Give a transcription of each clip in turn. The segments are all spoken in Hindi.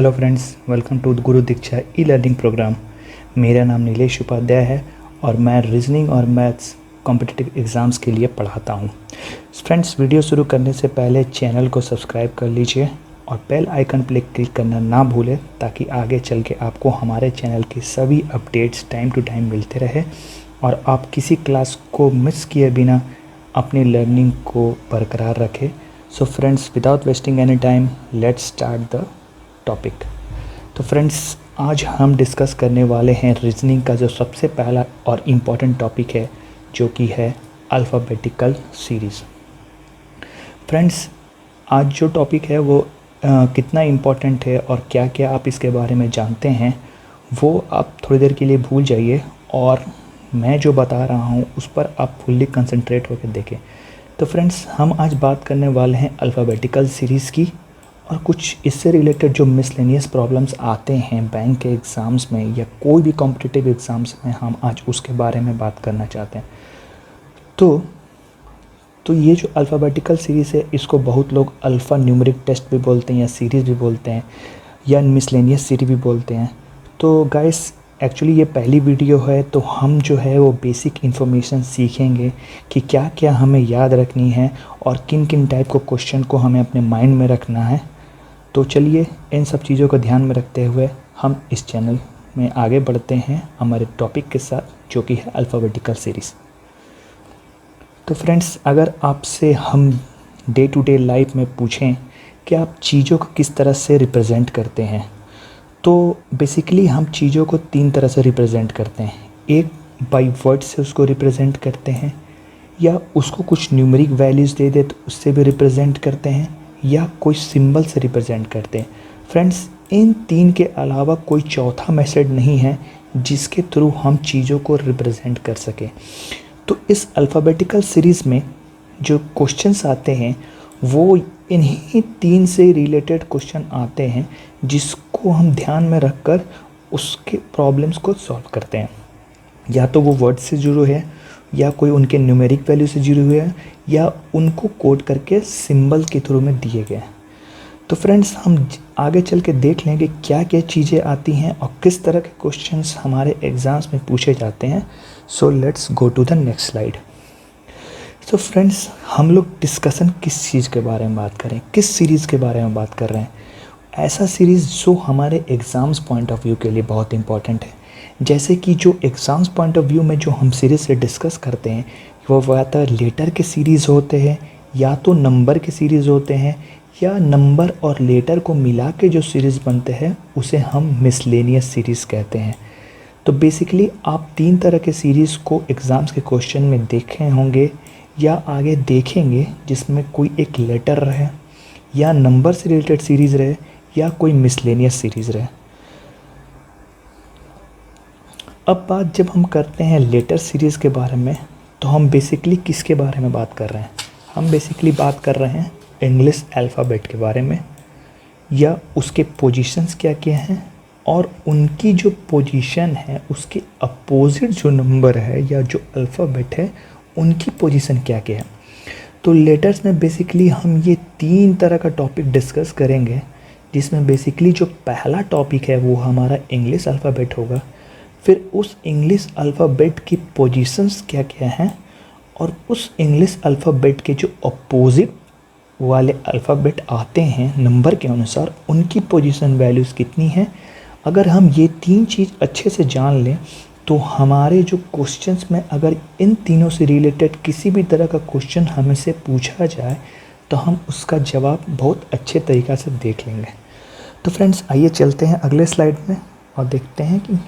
Hello friends, welcome to Guru Diksha e learning programme. मेरा नाम नीलेश उपाध्याय है और मैं रीजनिंग और मैथ्स कॉम्पिटिटिव एग्ज़ाम्स के लिए पढ़ाता हूँ। फ्रेंड्स, वीडियो शुरू करने से पहले चैनल को सब्सक्राइब कर लीजिए और बेल आइकन पर क्लिक करना ना भूलें ताकि आगे चल के आपको हमारे चैनल की सभी अपडेट्स टाइम टू टाइम मिलते रहे और आप किसी क्लास को मिस किए बिना अपनी लर्निंग को बरकरार रखें। So friends, without wasting any time, let's start the topic. तो फ्रेंड्स, आज हम डिस्कस करने वाले हैं रीजनिंग का जो सबसे पहला और इम्पॉर्टेंट टॉपिक है, जो कि है अल्फ़ाबेटिकल सीरीज़। फ्रेंड्स, आज जो टॉपिक है वो कितना इम्पॉर्टेंट है और क्या क्या आप इसके बारे में जानते हैं वो आप थोड़ी देर के लिए भूल जाइए और मैं जो बता रहा हूँ उस पर आप फुल्ली कंसंट्रेट होकर देखें। तो फ्रेंड्स, हम आज बात करने वाले हैं अल्फ़ाबेटिकल सीरीज़ की और कुछ इससे रिलेटेड जो मिसलेनियस प्रॉब्लम्स आते हैं बैंक के एग्ज़ाम्स में या कोई भी कॉम्पिटिटिव एग्ज़ाम्स में, हम आज उसके बारे में बात करना चाहते हैं। तो ये जो अल्फ़ाबेटिकल सीरीज़ है, इसको बहुत लोग अल्फ़ा न्यूमेरिक टेस्ट भी बोलते हैं या सीरीज़ भी बोलते हैं या मिसलेनियस सीरीज़ भी बोलते हैं। तो गाइस, एक्चुअली ये पहली वीडियो है, तो हम जो है वो बेसिक इन्फॉर्मेशन सीखेंगे कि क्या क्या हमें याद रखनी है और किन किन टाइप को क्वेश्चन को हमें अपने माइंड में रखना है। तो चलिए, इन सब चीज़ों को ध्यान में रखते हुए हम इस चैनल में आगे बढ़ते हैं हमारे टॉपिक के साथ, जो कि है अल्फ़ाबेटिकल सीरीज़। तो फ्रेंड्स, अगर आपसे हम डे टू डे लाइफ में पूछें कि आप चीज़ों को किस तरह से रिप्रेजेंट करते हैं, तो बेसिकली हम चीज़ों को तीन तरह से रिप्रेजेंट करते हैं। एक, बाय वर्ड से उसको रिप्रेजेंट करते हैं, या उसको कुछ न्यूमेरिक वैल्यूज़ दे दे तो उससे भी रिप्रेजेंट करते हैं, या कोई सिंबल से रिप्रेजेंट करते हैं। फ्रेंड्स, इन तीन के अलावा कोई चौथा मेथड नहीं है जिसके थ्रू हम चीज़ों को रिप्रेजेंट कर सकें। तो इस अल्फ़ाबेटिकल सीरीज़ में जो क्वेश्चंस आते हैं वो इन्हीं तीन से रिलेटेड क्वेश्चन आते हैं, जिसको हम ध्यान में रखकर उसके प्रॉब्लम्स को सॉल्व करते हैं। या तो वो वर्ड से जुड़े हैं, या कोई उनके न्यूमेरिक वैल्यू से जुड़े हुए हैं, या उनको कोड करके सिंबल के थ्रू में दिए गए हैं। तो फ्रेंड्स, हम आगे चल के देख लेंगे क्या क्या चीज़ें आती हैं और किस तरह के क्वेश्चंस हमारे एग्ज़ाम्स में पूछे जाते हैं। So let's go to the next slide. तो फ्रेंड्स, हम लोग डिस्कशन किस चीज़ के बारे में बात करें, किस सीरीज़ के बारे में बात कर रहे हैं। ऐसा सीरीज़ जो हमारे एग्ज़ाम्स पॉइंट ऑफ व्यू के लिए बहुत इंपॉर्टेंट है। जैसे कि जो एग्ज़ाम्स पॉइंट ऑफ व्यू में जो हम सीरीज़ से डिस्कस करते हैं वो या तो लेटर के सीरीज़ होते हैं, या तो नंबर के सीरीज़ होते हैं, या नंबर और लेटर को मिला के जो सीरीज़ बनते हैं उसे हम मिसलेनियस सीरीज़ कहते हैं। तो बेसिकली आप तीन तरह के सीरीज़ को एग्ज़ाम्स के क्वेश्चन में देखे होंगे या आगे देखेंगे, जिसमें कोई एक लेटर रहे, या नंबर से रिलेटेड सीरीज़ रहे, या कोई मिसलेनियस सीरीज़ रहे। अब बात जब हम करते हैं लेटर सीरीज़ के बारे में, तो हम बेसिकली किसके बारे में बात कर रहे हैं? हम बेसिकली बात कर रहे हैं इंग्लिश अल्फ़ाबेट के बारे में, या उसके पोजीशंस क्या क्या हैं और उनकी जो पोजीशन है उसके अपोजिट जो नंबर है या जो अल्फ़ाबेट है उनकी पोजीशन क्या क्या है। तो लेटर्स में बेसिकली हम ये तीन तरह का टॉपिक डिस्कस करेंगे, जिसमें बेसिकली जो पहला टॉपिक है वो हमारा इंग्लिश अल्फ़ाबेट होगा। फिर उस इंग्लिश अल्फ़ाबेट की पोजीशंस क्या क्या हैं और उस इंग्लिश अल्फ़ाबेट के जो अपोजिट वाले अल्फ़ाबेट आते हैं नंबर के अनुसार, उनकी पोजीशन वैल्यूज़ कितनी हैं। अगर हम ये तीन चीज़ अच्छे से जान लें तो हमारे जो क्वेश्चंस में अगर इन तीनों से रिलेटेड किसी भी तरह का क्वेश्चन हमसे पूछा जाए तो हम उसका जवाब बहुत अच्छे तरीक़ा से देख लेंगे। तो फ्रेंड्स, आइए चलते हैं अगले स्लाइड में और देखते हैं कि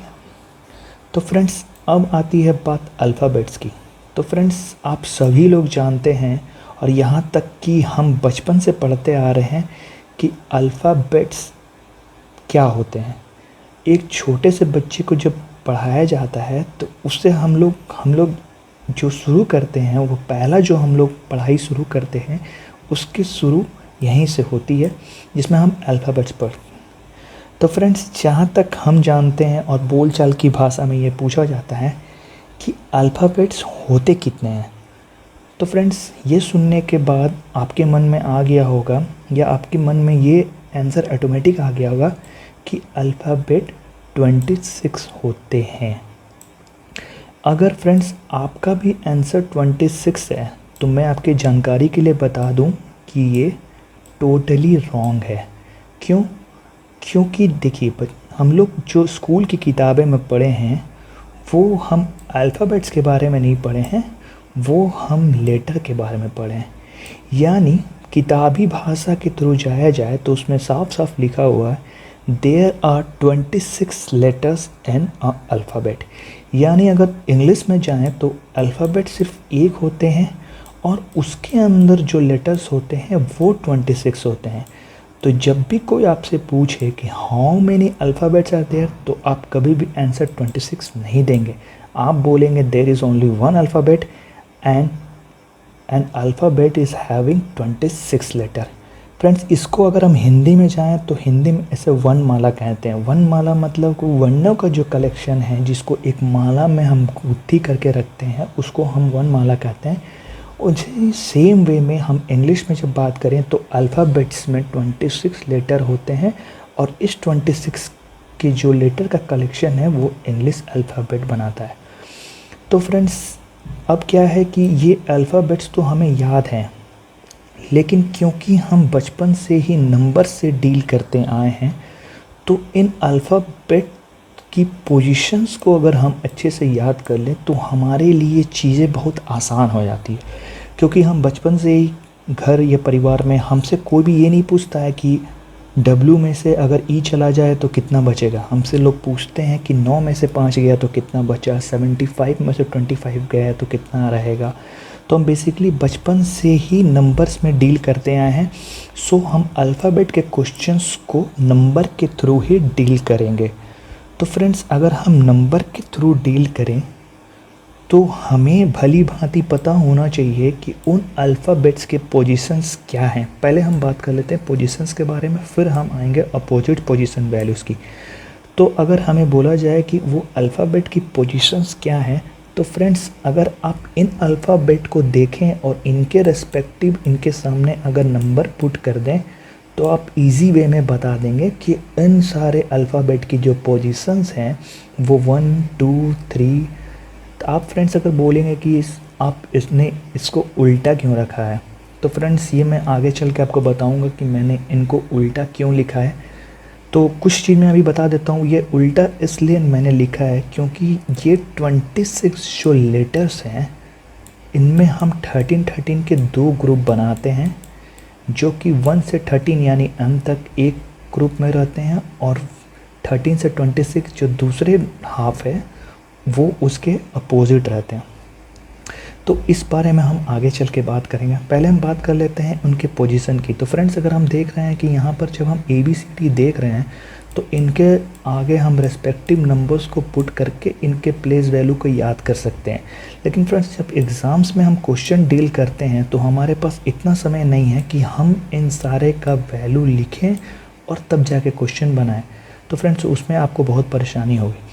तो फ्रेंड्स, अब आती है बात अल्फ़ाबेट्स की। तो फ्रेंड्स, आप सभी लोग जानते हैं और यहाँ तक कि हम बचपन से पढ़ते आ रहे हैं कि अल्फ़ाबेट्स क्या होते हैं। एक छोटे से बच्चे को जब पढ़ाया जाता है तो उससे हम लोग जो शुरू करते हैं, वो पहला जो हम लोग पढ़ाई शुरू करते हैं उसकी शुरू यहीं से होती है, जिसमें हम अल्फ़ाबेट्स पढ़ते हैं। तो फ्रेंड्स, जहाँ तक हम जानते हैं और बोलचाल की भाषा में ये पूछा जाता है कि अल्फ़ाबेट्स होते कितने हैं, तो फ्रेंड्स, ये सुनने के बाद आपके मन में आ गया होगा या आपके मन में ये आंसर ऑटोमेटिक आ गया होगा कि अल्फ़ाबेट 26 होते हैं। अगर फ्रेंड्स आपका भी आंसर 26 है तो मैं आपकी जानकारी के लिए बता दूं कि ये टोटली रॉन्ग है। क्यों? क्योंकि देखिए, हम लोग जो स्कूल की किताबें में पढ़े हैं वो हम अल्फ़ाबेट्स के बारे में नहीं पढ़े हैं, वो हम लेटर के बारे में पढ़े हैं। यानी किताबी भाषा के थ्रू जाया जाए तो उसमें साफ साफ लिखा हुआ है there are 26 letters in a alphabet. यानी अगर इंग्लिश में जाएं तो अल्फ़ाबेट सिर्फ एक होते हैं और उसके अंदर जो लेटर्स होते हैं वो 26 होते हैं। तो जब भी कोई आपसे पूछे कि how many alphabets are there, तो आप कभी भी आंसर 26 नहीं देंगे। आप बोलेंगे there is only one alphabet and an alphabet is having 26 letter. Friends, इसको अगर हम हिंदी में जाएं तो हिंदी में इसे वर्णमाला कहते हैं। वर्णमाला मतलब को वर्णों का जो कलेक्शन है जिसको एक माला में हम गुत्थी करके रखते हैं उसको हम वर्णमाला कहते हैं। और सेम वे में हम इंग्लिश में जब बात करें तो अल्फ़ाबेट्स में 26 लेटर होते हैं और इस 26 के जो लेटर का कलेक्शन है वो इंग्लिश अल्फ़ाबेट बनाता है। तो फ्रेंड्स, अब क्या है कि ये अल्फ़ाबेट्स तो हमें याद हैं, लेकिन क्योंकि हम बचपन से ही नंबर से डील करते आए हैं तो इन अल्फ़ाबेट की पोजीशंस को अगर हम अच्छे से याद कर लें तो हमारे लिए चीज़ें बहुत आसान हो जाती है। क्योंकि हम बचपन से ही घर या परिवार में हमसे कोई भी ये नहीं पूछता है कि W में से अगर E चला जाए तो कितना बचेगा। हमसे लोग पूछते हैं कि 9 में से 5 गया तो कितना बचा, 75 में से 25 गया तो कितना रहेगा। तो हम बेसिकली बचपन से ही नंबर्स में डील करते आए हैं। सो हम अल्फ़ाबेट के क्वेश्चंस को नंबर के थ्रू ही डील करेंगे। तो फ्रेंड्स, अगर हम नंबर के थ्रू डील करें तो हमें भली भांति पता होना चाहिए कि उन अल्फ़ाबेट्स के पोजीशंस क्या हैं। पहले हम बात कर लेते हैं पोजीशंस के बारे में, फिर हम आएंगे अपोजिट पोजीशन वैल्यूज़ की। तो अगर हमें बोला जाए कि वो अल्फ़ाबेट की पोजीशंस क्या हैं, तो फ्रेंड्स, अगर आप इन अल्फ़ाबेट को देखें और इनके रेस्पेक्टिव इनके सामने अगर नंबर पुट कर दें तो आप इजी वे में बता देंगे कि इन सारे अल्फ़ाबेट की जो पोजीशंस हैं वो 1 2 3। तो आप फ्रेंड्स अगर बोलेंगे कि इसने इसको उल्टा क्यों रखा है, तो फ्रेंड्स ये मैं आगे चल के आपको बताऊंगा कि मैंने इनको उल्टा क्यों लिखा है। तो कुछ चीज़ मैं अभी बता देता हूँ। ये उल्टा इसलिए मैंने लिखा है क्योंकि ये 26 जो लेटर्स हैं इनमें हम 13 के 2 ग्रुप बनाते हैं, जो कि 1 से 13 यानी M तक एक ग्रुप में रहते हैं और 13 से 26 जो दूसरे हाफ है वो उसके अपोजिट रहते हैं। तो इस बारे में हम आगे चल के बात करेंगे। पहले हम बात कर लेते हैं उनके पोजीशन की। तो फ्रेंड्स, अगर हम देख रहे हैं कि यहाँ पर जब हम ABCD देख रहे हैं तो इनके आगे हम रेस्पेक्टिव नंबर्स को पुट करके इनके प्लेस वैल्यू को याद कर सकते हैं। लेकिन फ्रेंड्स, जब एग्ज़ाम्स में हम क्वेश्चन डील करते हैं तो हमारे पास इतना समय नहीं है कि हम इन सारे का वैल्यू लिखें और तब जाके क्वेश्चन बनाएं। तो फ्रेंड्स, उसमें आपको बहुत परेशानी होगी।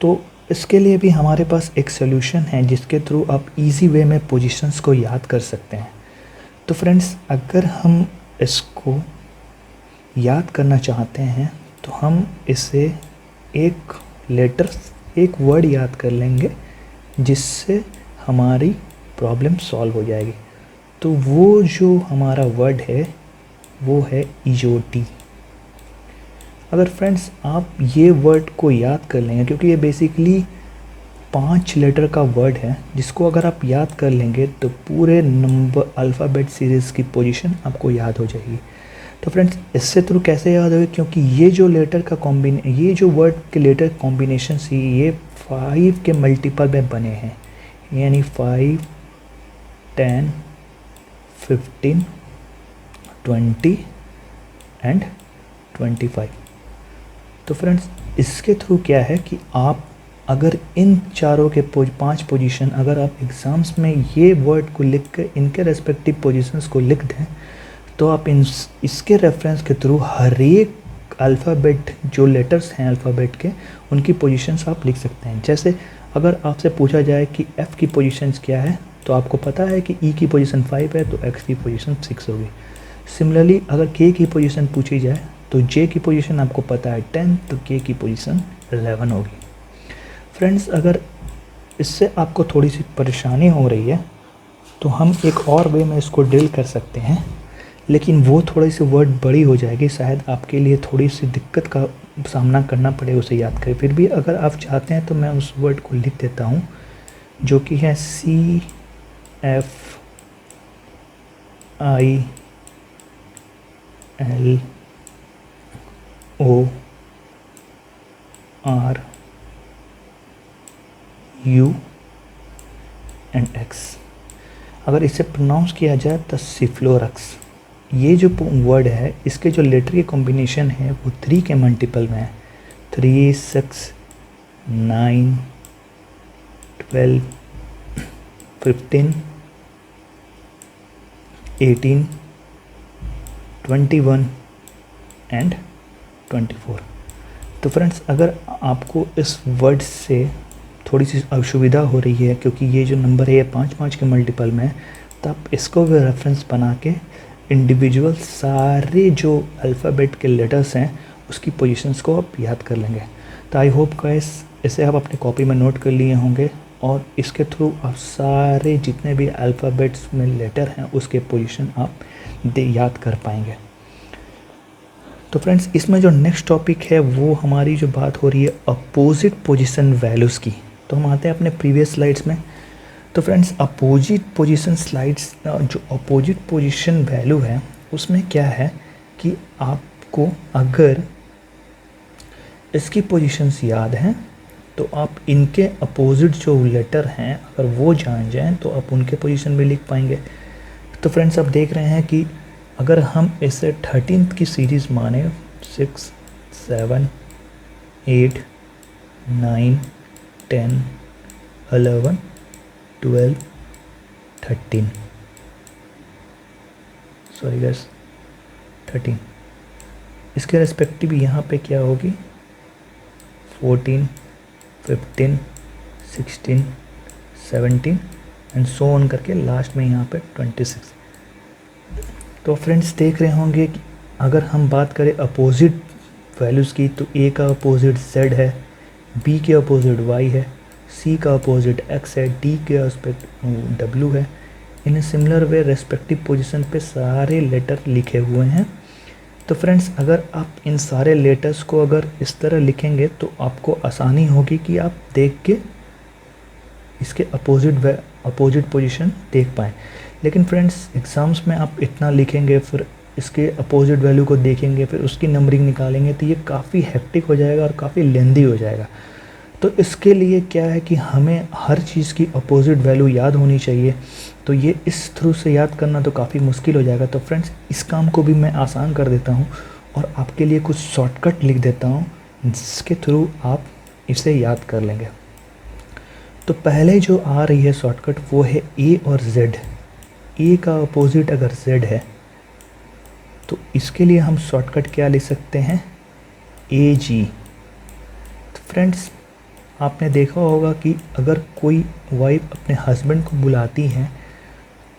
तो इसके लिए भी हमारे पास एक सोल्यूशन है जिसके थ्रू आप इजी वे में पोजीशंस को याद कर सकते हैं। तो फ्रेंड्स, अगर हम इसको याद करना चाहते हैं तो हम इसे एक वर्ड याद कर लेंगे जिससे हमारी प्रॉब्लम सॉल्व हो जाएगी। तो वो जो हमारा वर्ड है वो है EOT। अगर फ्रेंड्स आप ये वर्ड को याद कर लेंगे, क्योंकि ये बेसिकली 5 लेटर का वर्ड है जिसको अगर आप याद कर लेंगे तो पूरे नंबर अल्फ़ाबेट सीरीज़ की पोजीशन आपको याद हो जाएगी। तो फ्रेंड्स, इससे थ्रू कैसे याद होगी, क्योंकि ये जो लेटर का ये जो वर्ड के लेटर कॉम्बिनेशन ही ये 5 के मल्टीपल में बने हैं, यानी 5 10 15 20 एंड 25। तो फ्रेंड्स, इसके थ्रू क्या है कि आप अगर इन चारों के 5 पोजीशन अगर आप एग्ज़ाम्स में ये वर्ड को लिख कर इनके रेस्पेक्टिव पोजीशंस को लिख दें तो आप इसके रेफरेंस के थ्रू हर एक अल्फ़ाबेट जो लेटर्स हैं अल्फ़ाबेट के उनकी पोजीशंस आप लिख सकते हैं। जैसे अगर आपसे पूछा जाए कि F की पोजीशंस क्या है तो आपको पता है कि E की पोजीशन 5 है तो X की पोजीशन 6 होगी। सिमिलरली अगर K की पोजीशन पूछी जाए तो जे की पोजीशन आपको पता है 10, तो के की पोजीशन 11 होगी। फ्रेंड्स, अगर इससे आपको थोड़ी सी परेशानी हो रही है तो हम एक और वे में इसको डील कर सकते हैं, लेकिन वो थोड़ी सी वर्ड बड़ी हो जाएगी, शायद आपके लिए थोड़ी सी दिक्कत का सामना करना पड़े उसे याद करें। फिर भी अगर आप चाहते हैं तो मैं उस वर्ड को लिख देता हूँ, जो कि है CFILOR। अगर इसे प्रोनाउंस किया जाए तो सिफ्लोरक्स। ये जो वर्ड है, इसके जो लेटर के कॉम्बिनेशन है वो 3 के मल्टीपल में है। 3, 6, 9, 12, 15, 18, 21 एंड 24। तो फ्रेंड्स, अगर आपको इस वर्ड से थोड़ी सी असुविधा हो रही है क्योंकि ये जो नंबर है ये 5 के मल्टीपल में है, तो आप इसको भी रेफरेंस बना के इंडिविजुअल सारे जो अल्फ़ाबेट के लेटर्स हैं उसकी पोजीशंस को आप याद कर लेंगे। तो आई होप गाइस इसे आप अपनी कॉपी में नोट कर लिए होंगे और इसके थ्रू आप सारे जितने भी अल्फ़ाबेट्स में लेटर हैं उसके पोजीशन आप याद कर पाएंगे। तो फ्रेंड्स, इसमें जो नेक्स्ट टॉपिक है वो हमारी जो बात हो रही है अपोजिट पोजीशन वैल्यूज़ की। तो हम आते हैं अपने प्रीवियस स्लाइड्स में। तो फ्रेंड्स, अपोजिट पोजीशन स्लाइड्स जो अपोजिट पोजीशन वैल्यू है उसमें क्या है कि आपको अगर इसकी पोजीशंस याद हैं तो आप इनके अपोजिट जो लेटर हैं अगर वो जान जाएं तो आप उनके पोजीशन भी लिख पाएंगे। तो फ्रेंड्स, आप देख रहे हैं कि अगर हम इसे 13th की सीरीज़ माने 6, 7, 8, 9, 10, 11, 12, 13, सॉरी गैस 13, इसके रेस्पेक्टिव यहाँ पे क्या होगी 14, 15, 16, 17 एंड सो ऑन करके लास्ट में यहाँ पे 26। तो फ्रेंड्स, देख रहे होंगे कि अगर हम बात करें अपोजिट वैल्यूज़ की तो A का अपोजिट Z है, B के अपोजिट Y है, C का अपोजिट X है, D के एस्पेक्ट W है। In similar way respective position पे सारे लेटर लिखे हुए हैं। तो फ्रेंड्स, अगर आप इन सारे लेटर्स को अगर इस तरह लिखेंगे तो आपको आसानी होगी कि आप देख के इसके अपोजिट पोजीशन देख पाएँ। लेकिन फ्रेंड्स, एग्ज़ाम्स में आप इतना लिखेंगे फिर इसके अपोजिट वैल्यू को देखेंगे फिर उसकी नंबरिंग निकालेंगे तो ये काफ़ी हेक्टिक हो जाएगा और काफ़ी लेंदी हो जाएगा। तो इसके लिए क्या है कि हमें हर चीज़ की अपोजिट वैल्यू याद होनी चाहिए। तो ये इस थ्रू से याद करना तो काफ़ी मुश्किल हो जाएगा। तो फ्रेंड्स, इस काम को भी मैं आसान कर देता हूँ और आपके लिए कुछ शॉर्टकट लिख देता हूँ जिसके थ्रू आप इसे याद कर लेंगे। तो पहले जो आ रही है शॉर्टकट वो है A और Z। A का अपोजिट अगर Z है तो इसके लिए हम शॉर्टकट क्या लिख सकते हैं AG। तो फ्रेंड्स, आपने देखा होगा कि अगर कोई वाइफ अपने हस्बैंड को बुलाती है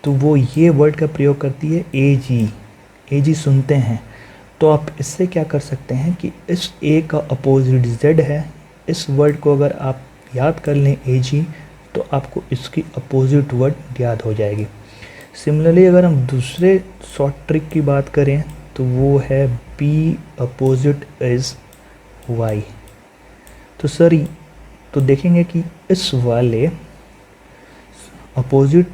तो वो ये वर्ड का प्रयोग करती है AG। AG सुनते हैं। तो आप इससे क्या कर सकते हैं कि इस A का अपोजिट Z है, इस वर्ड को अगर आप याद कर लें AG तो आपको इसकी अपोजिट वर्ड याद हो जाएगी। सिमिलरली अगर हम दूसरे शॉर्ट ट्रिक की बात करें तो वो है B अपोजिट इज़ Y। तो सर, तो देखेंगे कि इस वाले अपोजिट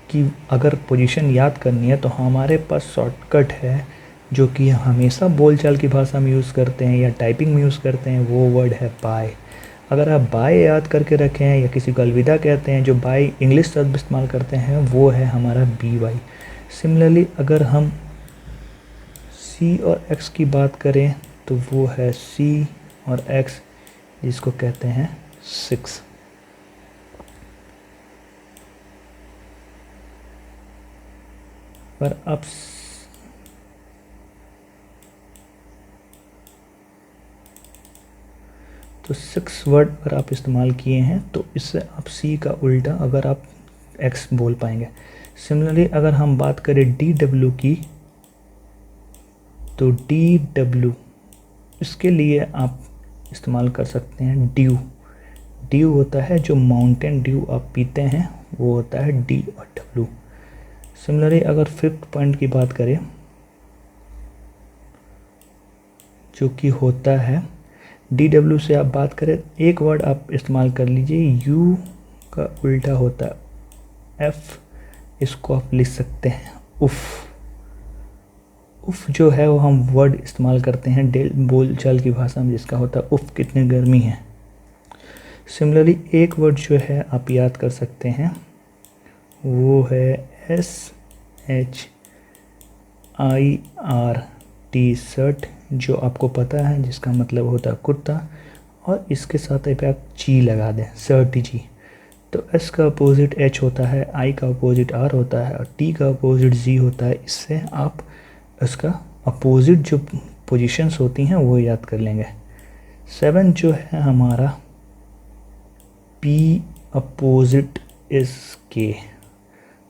की अगर पोजीशन याद करनी है तो हमारे पास शॉर्टकट है जो कि हमेशा बोलचाल की भाषा में यूज़ करते हैं या टाइपिंग में यूज़ करते हैं, वो वर्ड है बाय। अगर आप बाय याद करके रखें हैं या किसी को अलविदा कहते हैं, जो बाय इंग्लिश शब्द इस्तेमाल करते हैं वो है हमारा BY। सिमिलरली अगर हम C और X की बात करें तो वो है C और X, जिसको कहते हैं 6। पर आप तो 6 वर्ड अगर आप इस्तेमाल किए हैं तो इससे आप C का उल्टा अगर आप X बोल पाएंगे। सिमिलरली अगर हम बात करें DW की तो DW, इसके लिए आप इस्तेमाल कर सकते हैं ड्यू। ड्यू होता है जो माउंटेन ड्यू आप पीते हैं, वो होता है D और W। सिमिलरली अगर 5th पॉइंट की बात करें, जो कि होता है DW से आप बात करें, एक वर्ड आप इस्तेमाल कर लीजिए, U का उल्टा होता है F, इसको आप लिख सकते हैं उफ़। उफ़ जो है वो हम वर्ड इस्तेमाल करते हैं बोलचाल की भाषा में, जिसका होता है उफ़ कितनी गर्मी है। सिमिलरली एक वर्ड जो है आप याद कर सकते हैं, वो है SHIRT, शर्ट, जो आपको पता है जिसका मतलब होता है कुर्ता, और इसके साथ पे आप जी लगा दें, शर्ट जी। तो S का अपोजिट H होता है, I का अपोजिट R होता है, और T का अपोजिट Z होता है। इससे आप इसका अपोजिट जो पोजीशंस होती हैं वो याद कर लेंगे। 7 जो है हमारा P अपोजिट इस K।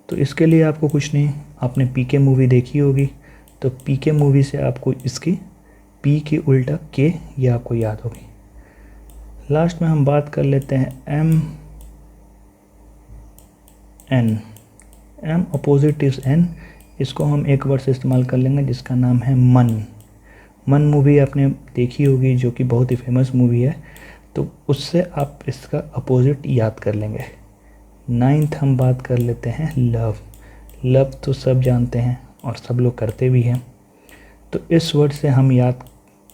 तो इसके लिए आपको कुछ नहीं, आपने PK मूवी देखी होगी, तो PK मूवी से आपको इसकी P की उल्टा K ये आपको याद होगी। लास्ट में हम बात कर लेते हैं M अपोजिट इज N। इसको हम एक वर्ड से इस्तेमाल कर लेंगे जिसका नाम है मन मूवी आपने देखी होगी, जो कि बहुत ही फेमस मूवी है, तो उससे आप इसका अपोजिट याद कर लेंगे। 9th हम बात कर लेते हैं लव तो सब जानते हैं और सब लोग करते भी हैं, तो इस वर्ड से हम याद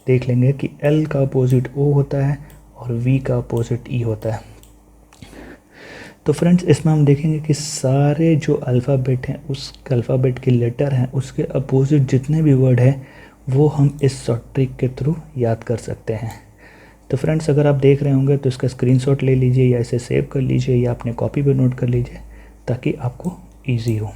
देख लेंगे कि L का अपोजिट O होता है और V का अपोजिट E होता है। तो फ्रेंड्स इसमें हम देखेंगे कि सारे जो अल्फ़ाबेट हैं, उस अल्फ़ाबेट के लेटर हैं, उसके अपोजिट जितने भी वर्ड हैं वो हम इस शॉर्ट ट्रिक के थ्रू याद कर सकते हैं। तो फ्रेंड्स अगर आप देख रहे होंगे तो इसका स्क्रीनशॉट ले लीजिए या इसे सेव कर लीजिए या अपने कॉपी पे नोट कर लीजिए ताकि आपको ईजी हो।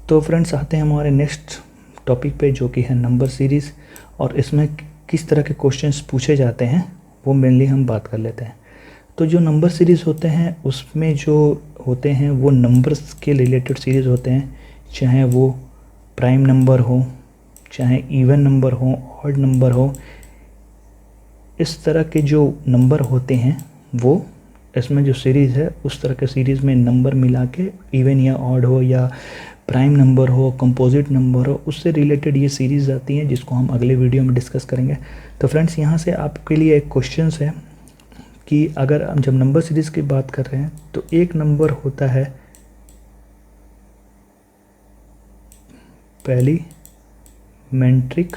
तो फ्रेंड्स आते हैं हमारे नेक्स्ट टॉपिक पे, जो कि है नंबर सीरीज़, और इसमें किस तरह के क्वेश्चंस पूछे जाते हैं वो मेनली हम बात कर लेते हैं। तो जो नंबर सीरीज़ होते हैं उसमें जो होते हैं वो नंबर्स के रिलेटेड सीरीज़ होते हैं, चाहे वो प्राइम नंबर हो, चाहे इवन नंबर हो, ऑड नंबर हो। इस तरह के जो नंबर होते हैं वो इसमें जो सीरीज़ है उस तरह के सीरीज़ में नंबर मिला के इवन या ऑड हो या प्राइम नंबर हो, कंपोजिट नंबर हो, उससे रिलेटेड ये सीरीज़ आती हैं जिसको हम अगले वीडियो में डिस्कस करेंगे। तो फ्रेंड्स यहाँ से आपके लिए एक क्वेश्चन है कि अगर हम जब नंबर सीरीज़ की बात कर रहे हैं तो एक नंबर होता है पैलिमेट्रिक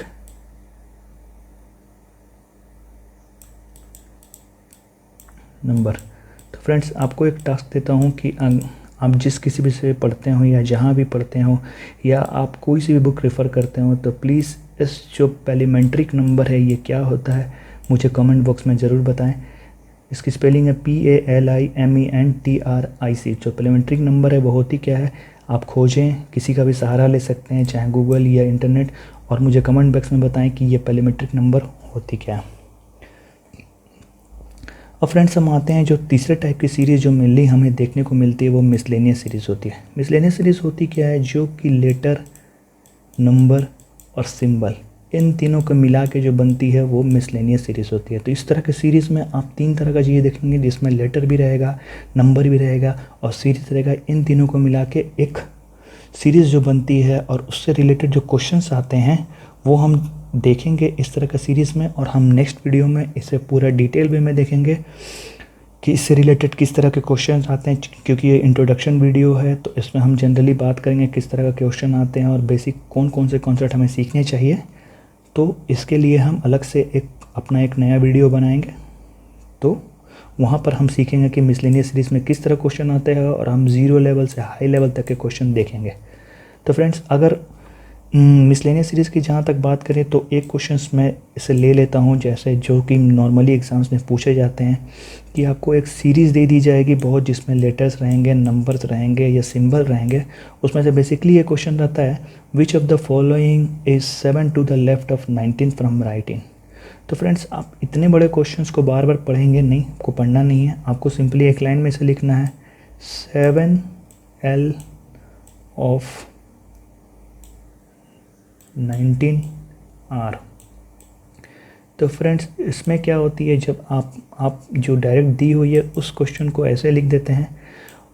नंबर। तो फ्रेंड्स आपको एक टास्क देता हूँ कि आप जिस किसी भी से पढ़ते हो या जहाँ भी पढ़ते हो या आप कोई सी भी बुक रेफ़र करते हो, तो प्लीज़ इस जो पैलिमेट्रिक नंबर है ये क्या होता है मुझे कमेंट बॉक्स में ज़रूर बताएं। इसकी स्पेलिंग है PALIMENTRIC। जो पैलिमेट्रिक नंबर है वो होती क्या है, आप खोजें, किसी का भी सहारा ले सकते हैं, चाहे गूगल या इंटरनेट, और मुझे कमेंट बॉक्स में बताएं कि ये पैलिमेट्रिक नंबर होती क्या है। और फ्रेंड्स हम आते हैं जो तीसरे टाइप की सीरीज़ जो मेनली हमें देखने को मिलती है वो मिसलेनियस सीरीज़ होती है। मिसलेनियस सीरीज़ होती क्या है, जो कि लेटर, नंबर और सिंबल इन तीनों को मिला के जो बनती है वो मिसलेनियस सीरीज़ होती है। तो इस तरह की सीरीज़ में आप 3 तरह का चीज़ें देखेंगे, जिसमें लेटर भी रहेगा, नंबर भी रहेगा और सीरीज़ रहेगा। इन तीनों को मिला के एक सीरीज़ जो बनती है और उससे रिलेटेड जो क्वेश्चंस आते हैं वो हम देखेंगे इस तरह का सीरीज़ में, और हम नेक्स्ट वीडियो में इसे पूरा डिटेल वे में देखेंगे कि इससे रिलेटेड किस तरह के क्वेश्चंस आते हैं। क्योंकि ये इंट्रोडक्शन वीडियो है तो इसमें हम जनरली बात करेंगे किस तरह का क्वेश्चन आते हैं और बेसिक कौन कौन से कॉन्सेप्ट हमें सीखने चाहिए। तो इसके लिए हम अलग से अपना एक नया वीडियो बनाएंगे, तो वहाँ पर हम सीखेंगे कि मिसलेनियस सीरीज़ में किस तरह क्वेश्चन आते हैं और हम 0 लेवल से हाई लेवल तक के क्वेश्चन देखेंगे। तो फ्रेंड्स अगर मिसलेनियस सीरीज़ की जहाँ तक बात करें तो एक क्वेश्चन मैं इसे ले लेता हूँ, जैसे जो कि नॉर्मली एग्ज़ाम्स में पूछे जाते हैं कि आपको एक सीरीज़ दे दी जाएगी बहुत, जिसमें लेटर्स रहेंगे, नंबर्स रहेंगे या सिंबल रहेंगे। उसमें से बेसिकली ये क्वेश्चन रहता है, which of the following is 7 to the left of 19 from writing. तो फ्रेंड्स आप इतने बड़े क्वेश्चंस को बार बार पढ़ेंगे नहीं, आपको पढ़ना नहीं है, आपको सिंपली एक लाइन में से लिखना है 7L ऑफ 19R। तो फ्रेंड्स इसमें क्या होती है, जब आप जो डायरेक्ट दी हुई है उस क्वेश्चन को ऐसे लिख देते हैं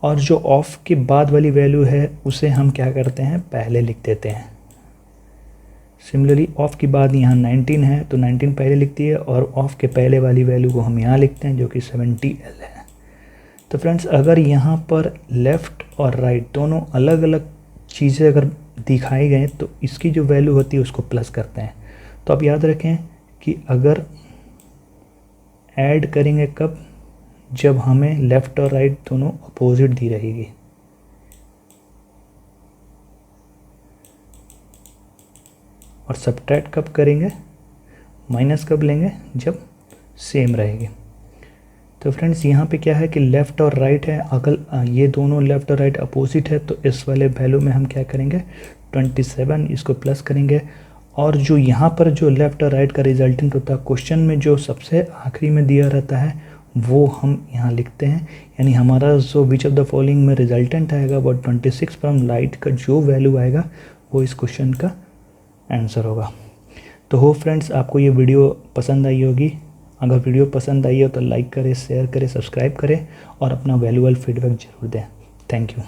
और जो ऑफ के बाद वाली वैल्यू है उसे हम क्या करते हैं, पहले लिख देते हैं। सिमिलरली ऑफ के बाद यहाँ 19 है तो 19 पहले लिखती है और ऑफ के पहले वाली वैल्यू को हम यहाँ लिखते हैं जो कि 70L है। तो फ्रेंड्स अगर यहाँ पर लेफ़्ट और राइट दोनों अलग अलग चीज़ें अगर दिखाई गए तो इसकी जो वैल्यू होती है उसको प्लस करते हैं। तो आप याद रखें कि अगर ऐड करेंगे कब, जब हमें लेफ़्ट और राइट दोनों अपोजिट दी रहेगी। और सब्ट्रैक्ट कब करेंगे, माइनस कब लेंगे, जब सेम रहेगी। तो फ्रेंड्स यहाँ पे क्या है कि लेफ़्ट और राइट है, अगर ये दोनों लेफ़्ट और राइट अपोजिट है तो इस वाले वैल्यू में हम क्या करेंगे 27, इसको प्लस करेंगे। और जो यहाँ पर जो लेफ़्ट और राइट का रिजल्टेंट होता है, क्वेश्चन में जो सबसे आखिरी में दिया रहता है वो हम यहाँ लिखते हैं। यानी हमारा जो विच ऑफ द फॉलोइंग में रिजल्टेंट आएगा वो 26 फ्रॉम लाइट का जो वैल्यू आएगा वो इस क्वेश्चन का आंसर होगा। तो हो फ्रेंड्स आपको ये वीडियो पसंद आई होगी। अगर वीडियो पसंद आई हो तो लाइक करें, शेयर करें, सब्सक्राइब करें और अपना वैल्यूएबल फीडबैक ज़रूर दें। Thank you.